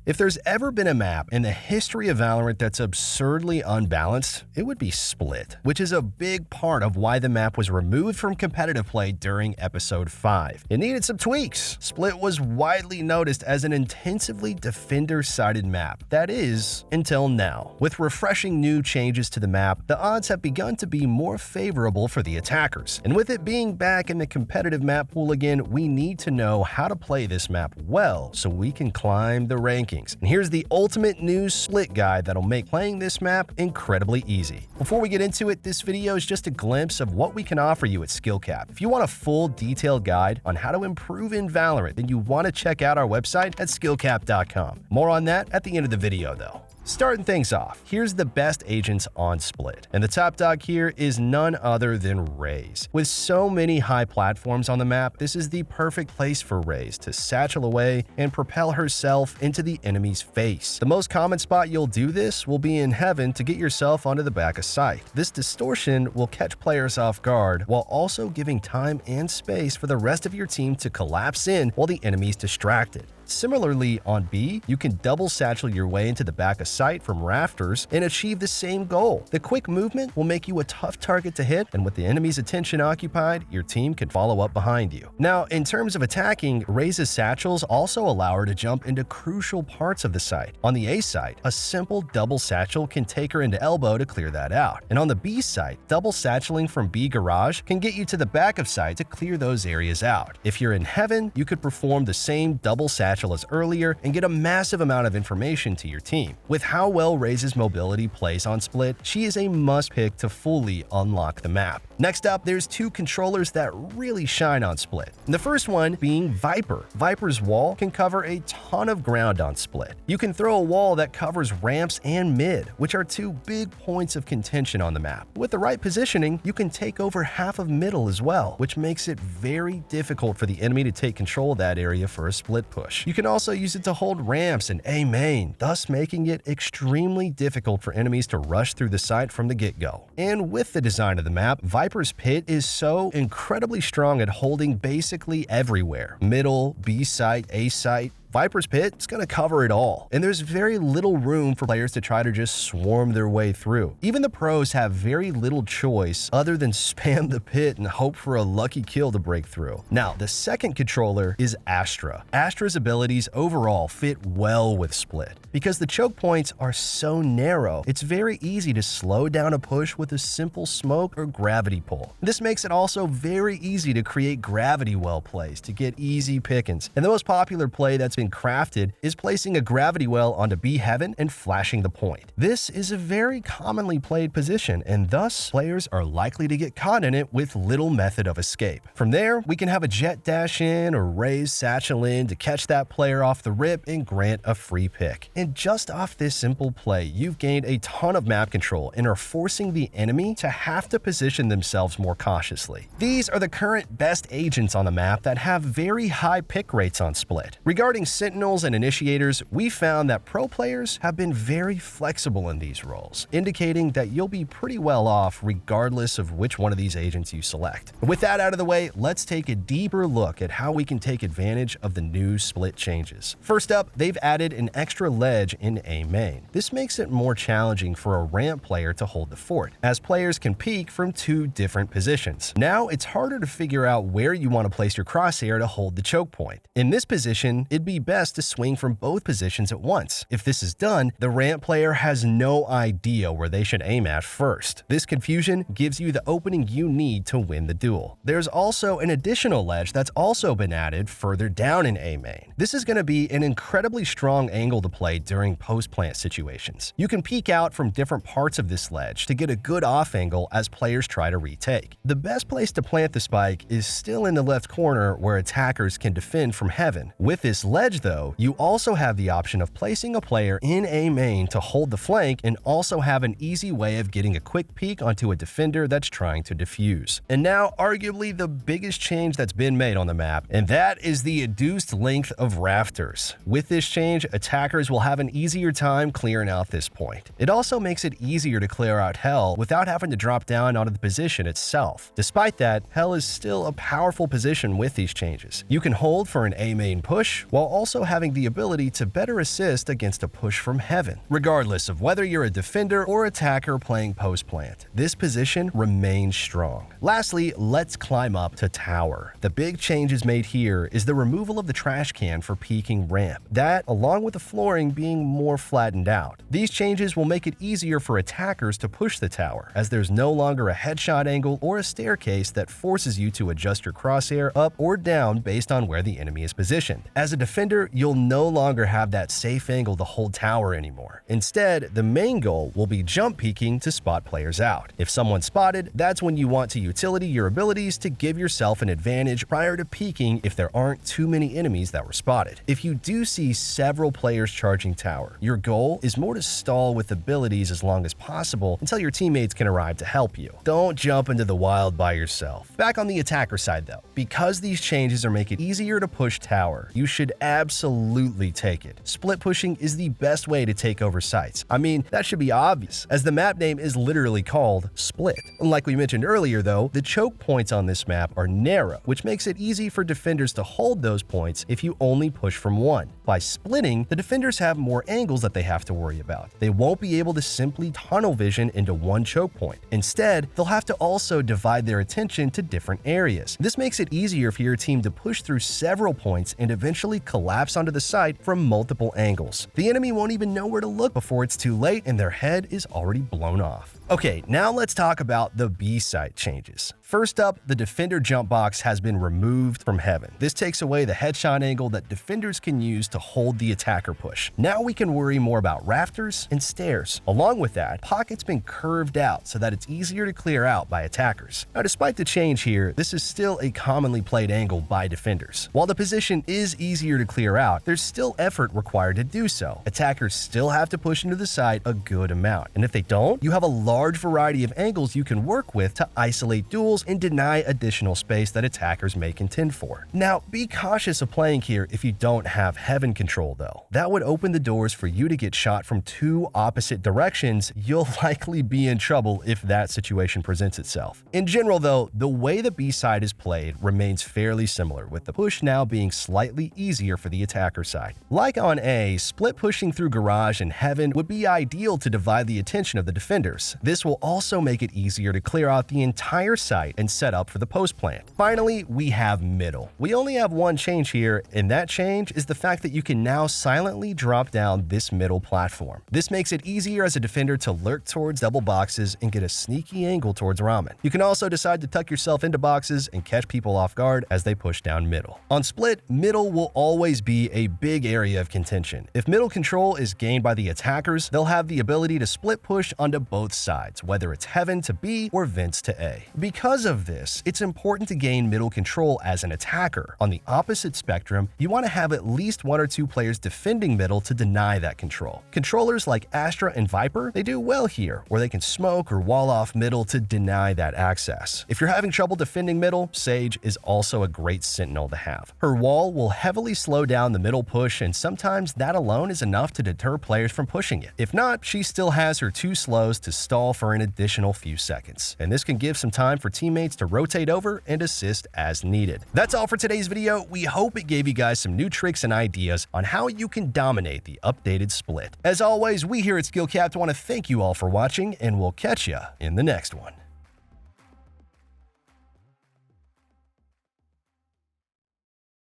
If there's ever been a map in the history of Valorant that's absurdly unbalanced, it would be Split, which is a big part of why the map was removed from competitive play during Episode 5. It needed some tweaks. Split was widely noticed as an intensively defender-sided map. That is, until now. With refreshing new changes to the map, the odds have begun to be more favorable for the attackers. And with it being back in the competitive map pool again, we need to know how to play this map well so we can climb the rankings. And here's the ultimate new Split guide that'll make playing this map incredibly easy. Before we get into it, this video is just a glimpse of what we can offer you at SkillCapped. If you want a full detailed guide on how to improve in Valorant, then you want to check out our website at SkillCapped.com. More on that at the end of the video though. Starting things off, here's the best agents on Split. And the top dog here is none other than Raze. With so many high platforms on the map, this is the perfect place for Raze to satchel away and propel herself into the enemy's face. The most common spot you'll do this will be in Heaven to get yourself onto the back of sight. This distortion will catch players off guard while also giving time and space for the rest of your team to collapse in while the enemy's distracted. Similarly, on B, you can double satchel your way into the back of sight from rafters and achieve the same goal. The quick movement will make you a tough target to hit, and with the enemy's attention occupied, your team can follow up behind you. Now, in terms of attacking, Raze's satchels also allow her to jump into crucial parts of the site. On the A site, a simple double satchel can take her into elbow to clear that out. And on the B site, double satcheling from B garage can get you to the back of sight to clear those areas out. If you're in Heaven, you could perform the same double satchel as earlier and get a massive amount of information to your team. With how well Raze's mobility plays on Split, she is a must-pick to fully unlock the map. Next up, there's two controllers that really shine on Split. The first one being Viper. Viper's wall can cover a ton of ground on Split. You can throw a wall that covers ramps and mid, which are two big points of contention on the map. With the right positioning, you can take over half of middle as well, which makes it very difficult for the enemy to take control of that area for a Split push. You can also use it to hold ramps and A main, thus making it extremely difficult for enemies to rush through the site from the get-go. And with the design of the map, Viper's pit is so incredibly strong at holding basically everywhere. Middle, B site, A site. Viper's pit is going to cover it all, and there's very little room for players to try to just swarm their way through. Even the pros have very little choice other than spam the pit and hope for a lucky kill to break through. Now, the second controller is Astra. Astra's abilities overall fit well with Split. Because the choke points are so narrow, it's very easy to slow down a push with a simple smoke or gravity pull. This makes it also very easy to create gravity well plays to get easy pickings. And the most popular play that's been crafted is placing a gravity well onto B Heaven and flashing the point. This is a very commonly played position, and thus players are likely to get caught in it with little method of escape. From there, we can have a jet dash in or Raze satchel in to catch that player off the rip and grant a free pick. And just off this simple play, you've gained a ton of map control and are forcing the enemy to have to position themselves more cautiously. These are the current best agents on the map that have very high pick rates on Split. Regarding Sentinels and Initiators, we found that pro players have been very flexible in these roles, indicating that you'll be pretty well off regardless of which one of these agents you select. With that out of the way, let's take a deeper look at how we can take advantage of the new Split changes. First up, they've added an extra ledge in A main. This makes it more challenging for a ramp player to hold the fort, as players can peek from two different positions. Now, it's harder to figure out where you want to place your crosshair to hold the choke point. In this position, it'd be best to swing from both positions at once. If this is done, the ramp player has no idea where they should aim at first. This confusion gives you the opening you need to win the duel. There's also an additional ledge that's also been added further down in A main. This is going to be an incredibly strong angle to play during post-plant situations. You can peek out from different parts of this ledge to get a good off angle as players try to retake. The best place to plant the spike is still in the left corner where attackers can defend from Heaven. With this ledge though, you also have the option of placing a player in A main to hold the flank and also have an easy way of getting a quick peek onto a defender that's trying to defuse. And now, arguably the biggest change that's been made on the map, and that is the reduced length of rafters. With this change, attackers will have an easier time clearing out this point. It also makes it easier to clear out Hell without having to drop down onto the position itself. Despite that, Hell is still a powerful position with these changes. You can hold for an A main push while also having the ability to better assist against a push from heaven. Regardless of whether you're a defender or attacker playing post plant, this position remains strong. Lastly, let's climb up to tower. The big changes made here is the removal of the trash can for peeking ramp. That, along with the flooring being more flattened out. These changes will make it easier for attackers to push the tower, as there's no longer a headshot angle or a staircase that forces you to adjust your crosshair up or down based on where the enemy is positioned. As a defender, you'll no longer have that safe angle to hold tower anymore. Instead, the main goal will be jump peeking to spot players out. If someone's spotted, that's when you want to utility your abilities to give yourself an advantage prior to peeking if there aren't too many enemies that were spotted. If you do see several players charging tower, your goal is more to stall with abilities as long as possible until your teammates can arrive to help you. Don't jump into the wild by yourself. Back on the attacker side though, because these changes are making it easier to push tower, you should absolutely take it. Split pushing is the best way to take over sites. I mean, that should be obvious, as the map name is literally called Split. Like we mentioned earlier though, the choke points on this map are narrow, which makes it easy for defenders to hold those points if you only push from one. By splitting, the defenders have more angles that they have to worry about. They won't be able to simply tunnel vision into one choke point. Instead, they'll have to also divide their attention to different areas. This makes it easier for your team to push through several points and eventually collapse onto the site from multiple angles. The enemy won't even know where to look before it's too late and their head is already blown off. Okay, now let's talk about the B site changes. First up, the defender jump box has been removed from heaven. This takes away the headshot angle that defenders can use to hold the attacker push. Now we can worry more about rafters and stairs. Along with that, pocket's been curved out so that it's easier to clear out by attackers. Now despite the change here, this is still a commonly played angle by defenders. While the position is easier to clear out, there's still effort required to do so. Attackers still have to push into the site a good amount, and if they don't, you have a large variety of angles you can work with to isolate duels and deny additional space that attackers may contend for. Now, be cautious of playing here if you don't have heaven control though. That would open the doors for you to get shot from two opposite directions. You'll likely be in trouble if that situation presents itself. In general though, the way the B side is played remains fairly similar, with the push now being slightly easier for the attacker side. Like on A, split pushing through garage and heaven would be ideal to divide the attention of the defenders. This will also make it easier to clear out the entire site and set up for the post plant. Finally, we have middle. We only have one change here, and that change is the fact that you can now silently drop down this middle platform. This makes it easier as a defender to lurk towards double boxes and get a sneaky angle towards ramen. You can also decide to tuck yourself into boxes and catch people off guard as they push down middle. On split, middle will always be a big area of contention. If middle control is gained by the attackers, they'll have the ability to split push onto both sides, whether it's heaven to B or vents to A. Because of this, it's important to gain middle control as an attacker. On the opposite spectrum, you want to have at least one or two players defending middle to deny that control. Controllers like Astra and Viper, they do well here, where they can smoke or wall off middle to deny that access. If you're having trouble defending middle, Sage is also a great sentinel to have. Her wall will heavily slow down the middle push, and sometimes that alone is enough to deter players from pushing it. If not, she still has her two slows to stall for an additional few seconds, and this can give some time for teammates to rotate over and assist as needed. That's all for today's video. We hope it gave you guys some new tricks and ideas on how you can dominate the updated split. As always, we here at SkillCapped want to thank you all for watching, and we'll catch ya in the next one.